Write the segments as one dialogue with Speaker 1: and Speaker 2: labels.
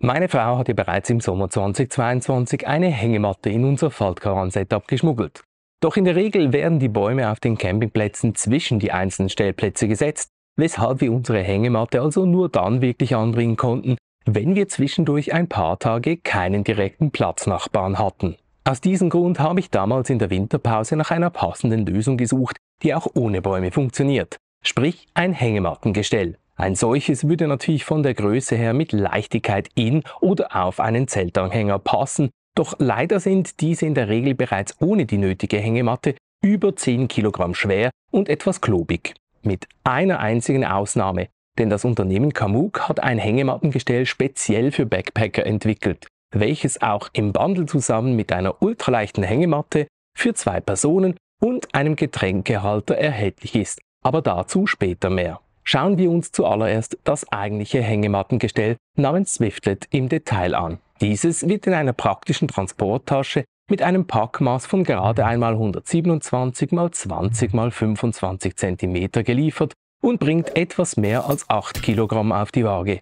Speaker 1: Meine Frau hatte bereits im Sommer 2022 eine Hängematte in unser Faltkaran-Setup geschmuggelt. Doch in der Regel werden die Bäume auf den Campingplätzen zwischen die einzelnen Stellplätze gesetzt, weshalb wir unsere Hängematte also nur dann wirklich anbringen konnten, wenn wir zwischendurch ein paar Tage keinen direkten Platznachbarn hatten. Aus diesem Grund habe ich damals in der Winterpause nach einer passenden Lösung gesucht, die auch ohne Bäume funktioniert, sprich ein Hängemattengestell. Ein solches würde natürlich von der Größe her mit Leichtigkeit in oder auf einen Zeltanhänger passen, doch leider sind diese in der Regel bereits ohne die nötige Hängematte über 10 Kilogramm schwer und etwas klobig. Mit einer einzigen Ausnahme, denn das Unternehmen Kamuk hat ein Hängemattengestell speziell für Backpacker entwickelt, welches auch im Bundle zusammen mit einer ultraleichten Hängematte für 2 Personen und einem Getränkehalter erhältlich ist, aber dazu später mehr. Schauen wir uns zuallererst das eigentliche Hängemattengestell namens Swiftlet im Detail an. Dieses wird in einer praktischen Transporttasche mit einem Packmaß von gerade einmal 127 x 20 x 25 cm geliefert und bringt etwas mehr als 8 Kilogramm auf die Waage.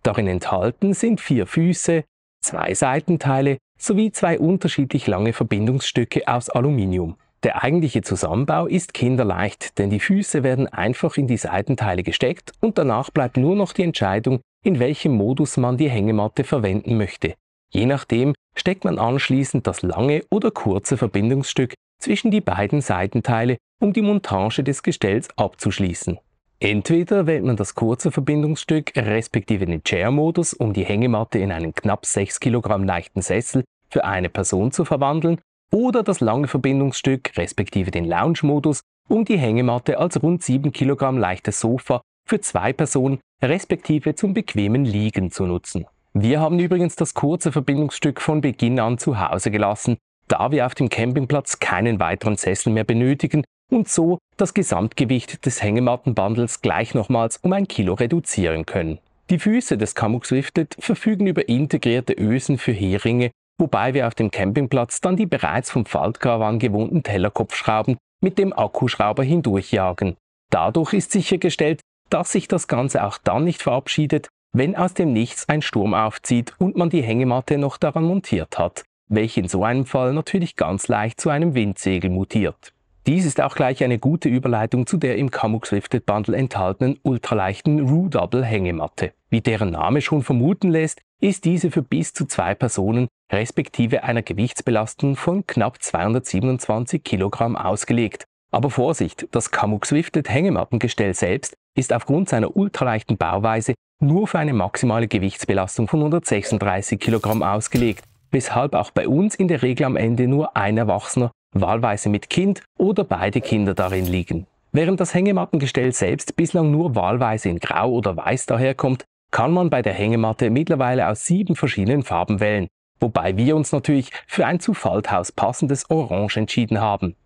Speaker 1: Darin enthalten sind 4 Füße, 2 Seitenteile sowie 2 unterschiedlich lange Verbindungsstücke aus Aluminium. Der eigentliche Zusammenbau ist kinderleicht, denn die Füße werden einfach in die Seitenteile gesteckt und danach bleibt nur noch die Entscheidung, in welchem Modus man die Hängematte verwenden möchte. Je nachdem steckt man anschließend das lange oder kurze Verbindungsstück zwischen die beiden Seitenteile, um die Montage des Gestells abzuschließen. Entweder wählt man das kurze Verbindungsstück respektive den Chair-Modus, um die Hängematte in einen knapp 6 Kilogramm leichten Sessel für eine Person zu verwandeln, oder das lange Verbindungsstück respektive den Lounge-Modus, um die Hängematte als rund 7 Kilogramm leichtes Sofa für 2 Personen respektive zum bequemen Liegen zu nutzen. Wir haben übrigens das kurze Verbindungsstück von Beginn an zu Hause gelassen, da wir auf dem Campingplatz keinen weiteren Sessel mehr benötigen und so das Gesamtgewicht des Hängemattenbundles gleich nochmals um 1 Kilo reduzieren können. Die Füße des Kamuk Swiftlet verfügen über integrierte Ösen für Heringe, wobei wir auf dem Campingplatz dann die bereits vom Faltcaravan gewohnten Tellerkopfschrauben mit dem Akkuschrauber hindurchjagen. Dadurch ist sichergestellt, dass sich das Ganze auch dann nicht verabschiedet, wenn aus dem Nichts ein Sturm aufzieht und man die Hängematte noch daran montiert hat, welche in so einem Fall natürlich ganz leicht zu einem Windsegel mutiert. Dies ist auch gleich eine gute Überleitung zu der im Kamuk Swiftlet Bundle enthaltenen ultraleichten Roo Double Hängematte. Wie deren Name schon vermuten lässt, ist diese für bis zu 2 Personen respektive einer Gewichtsbelastung von knapp 227 Kilogramm ausgelegt. Aber Vorsicht, das Kamuk Swiftlet Hängemattengestell selbst ist aufgrund seiner ultraleichten Bauweise nur für eine maximale Gewichtsbelastung von 136 Kilogramm ausgelegt, weshalb auch bei uns in der Regel am Ende nur ein Erwachsener, wahlweise mit Kind oder beide Kinder darin liegen. Während das Hängemattengestell selbst bislang nur wahlweise in Grau oder Weiß daherkommt, kann man bei der Hängematte mittlerweile aus 7 verschiedenen Farben wählen, wobei wir uns natürlich für ein zu Falthaus passendes Orange entschieden haben.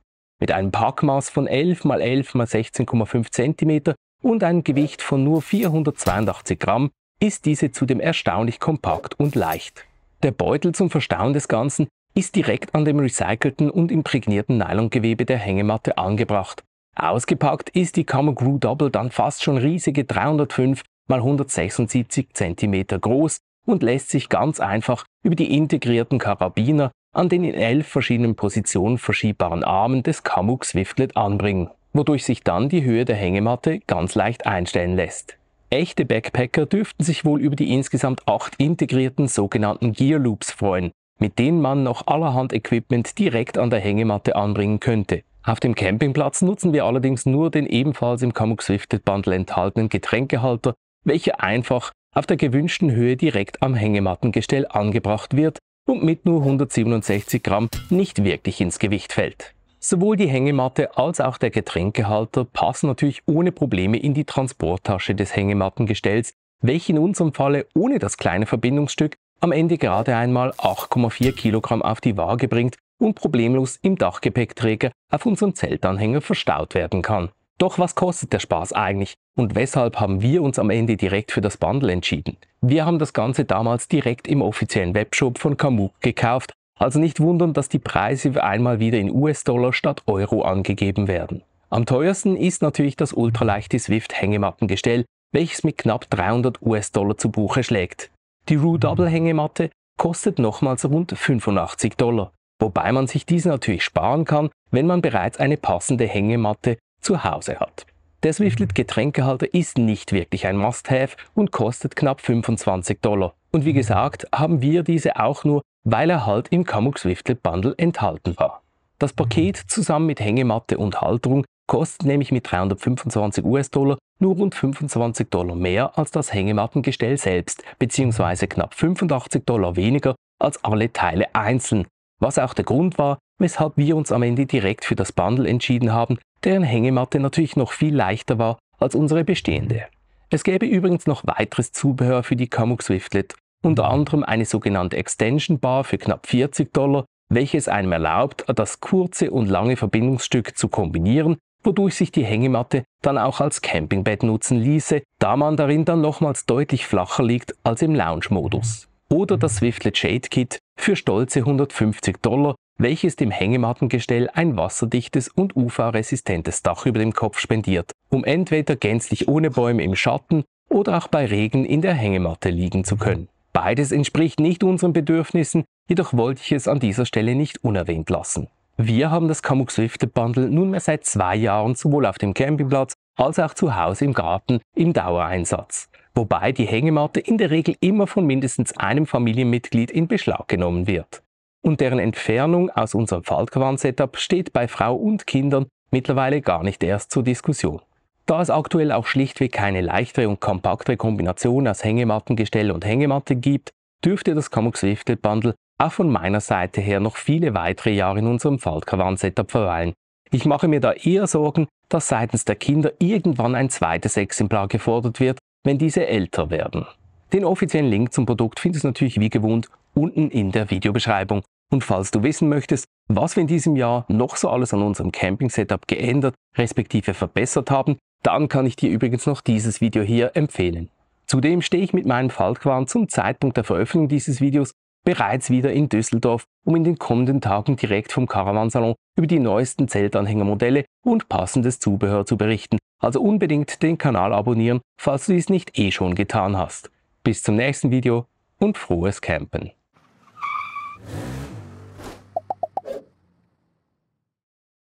Speaker 1: Mit einem Packmaß von 11 x 11 x 16,5 cm und einem Gewicht von nur 482 Gramm ist diese zudem erstaunlich kompakt und leicht. Der Beutel zum Verstauen des Ganzen ist direkt an dem recycelten und imprägnierten Nylongewebe der Hängematte angebracht. Ausgepackt ist die Kamuk Roo Double dann fast schon riesige 305 x 176 cm groß und lässt sich ganz einfach über die integrierten Karabiner an den in 11 verschiedenen Positionen verschiebbaren Armen des Kamuk Swiftlet anbringen, wodurch sich dann die Höhe der Hängematte ganz leicht einstellen lässt. Echte Backpacker dürften sich wohl über die insgesamt 8 integrierten sogenannten Gear Loops freuen, mit denen man noch allerhand Equipment direkt an der Hängematte anbringen könnte. Auf dem Campingplatz nutzen wir allerdings nur den ebenfalls im Kamuk Swiftlet Bundle enthaltenen Getränkehalter, welcher einfach auf der gewünschten Höhe direkt am Hängemattengestell angebracht wird und mit nur 167 Gramm nicht wirklich ins Gewicht fällt. Sowohl die Hängematte als auch der Getränkehalter passen natürlich ohne Probleme in die Transporttasche des Hängemattengestells, welche in unserem Falle ohne das kleine Verbindungsstück am Ende gerade einmal 8,4 Kilogramm auf die Waage bringt und problemlos im Dachgepäckträger auf unserem Zeltanhänger verstaut werden kann. Doch was kostet der Spaß eigentlich und weshalb haben wir uns am Ende direkt für das Bundle entschieden? Wir haben das Ganze damals direkt im offiziellen Webshop von Kamuk gekauft, also nicht wundern, dass die Preise für einmal wieder in US-Dollar statt Euro angegeben werden. Am teuersten ist natürlich das ultraleichte Swift Hängemattengestell, welches mit knapp 300 US-Dollar zu Buche schlägt. Die Roo Double Hängematte kostet nochmals rund $85, wobei man sich diese natürlich sparen kann, wenn man bereits eine passende Hängematte zu Hause hat. Der Swiftlet Getränkehalter ist nicht wirklich ein Must-Have und kostet knapp $25. Und wie gesagt, haben wir diese auch nur, weil er halt im Kamuk Swiftlet Bundle enthalten war. Das Paket zusammen mit Hängematte und Halterung kostet nämlich mit $325 nur rund $25 mehr als das Hängemattengestell selbst, bzw. knapp $85 weniger als alle Teile einzeln, was auch der Grund war, weshalb wir uns am Ende direkt für das Bundle entschieden haben, deren Hängematte natürlich noch viel leichter war als unsere bestehende. Es gäbe übrigens noch weiteres Zubehör für die Kamuk Swiftlet, unter anderem eine sogenannte Extension Bar für knapp $40, welches einem erlaubt, das kurze und lange Verbindungsstück zu kombinieren, wodurch sich die Hängematte dann auch als Campingbett nutzen ließe, da man darin dann nochmals deutlich flacher liegt als im Lounge-Modus. Oder das Swiftlet Shade Kit für stolze $150, welches dem Hängemattengestell ein wasserdichtes und UV-resistentes Dach über dem Kopf spendiert, um entweder gänzlich ohne Bäume im Schatten oder auch bei Regen in der Hängematte liegen zu können. Beides entspricht nicht unseren Bedürfnissen, jedoch wollte ich es an dieser Stelle nicht unerwähnt lassen. Wir haben das Kamuk Swiftlet Bundle nunmehr seit 2 Jahren sowohl auf dem Campingplatz als auch zu Hause im Garten im Dauereinsatz, wobei die Hängematte in der Regel immer von mindestens einem Familienmitglied in Beschlag genommen wird. Und deren Entfernung aus unserem Faltkavan-Setup steht bei Frau und Kindern mittlerweile gar nicht erst zur Diskussion. Da es aktuell auch schlichtweg keine leichtere und kompaktere Kombination aus Hängemattengestell und Hängematte gibt, dürfte das Kamuk Swiftlet Bundle auch von meiner Seite her noch viele weitere Jahre in unserem Faltkavan-Setup verweilen. Ich mache mir da eher Sorgen, dass seitens der Kinder irgendwann ein zweites Exemplar gefordert wird, wenn diese älter werden. Den offiziellen Link zum Produkt findest du natürlich wie gewohnt unten in der Videobeschreibung. Und falls du wissen möchtest, was wir in diesem Jahr noch so alles an unserem Camping-Setup geändert respektive verbessert haben, dann kann ich dir übrigens noch dieses Video hier empfehlen. Zudem stehe ich mit meinem Faltkavan zum Zeitpunkt der Veröffentlichung dieses Videos bereits wieder in Düsseldorf, um in den kommenden Tagen direkt vom Caravansalon über die neuesten Zeltanhängermodelle und passendes Zubehör zu berichten. Also unbedingt den Kanal abonnieren, falls du dies nicht eh schon getan hast. Bis zum nächsten Video und frohes Campen!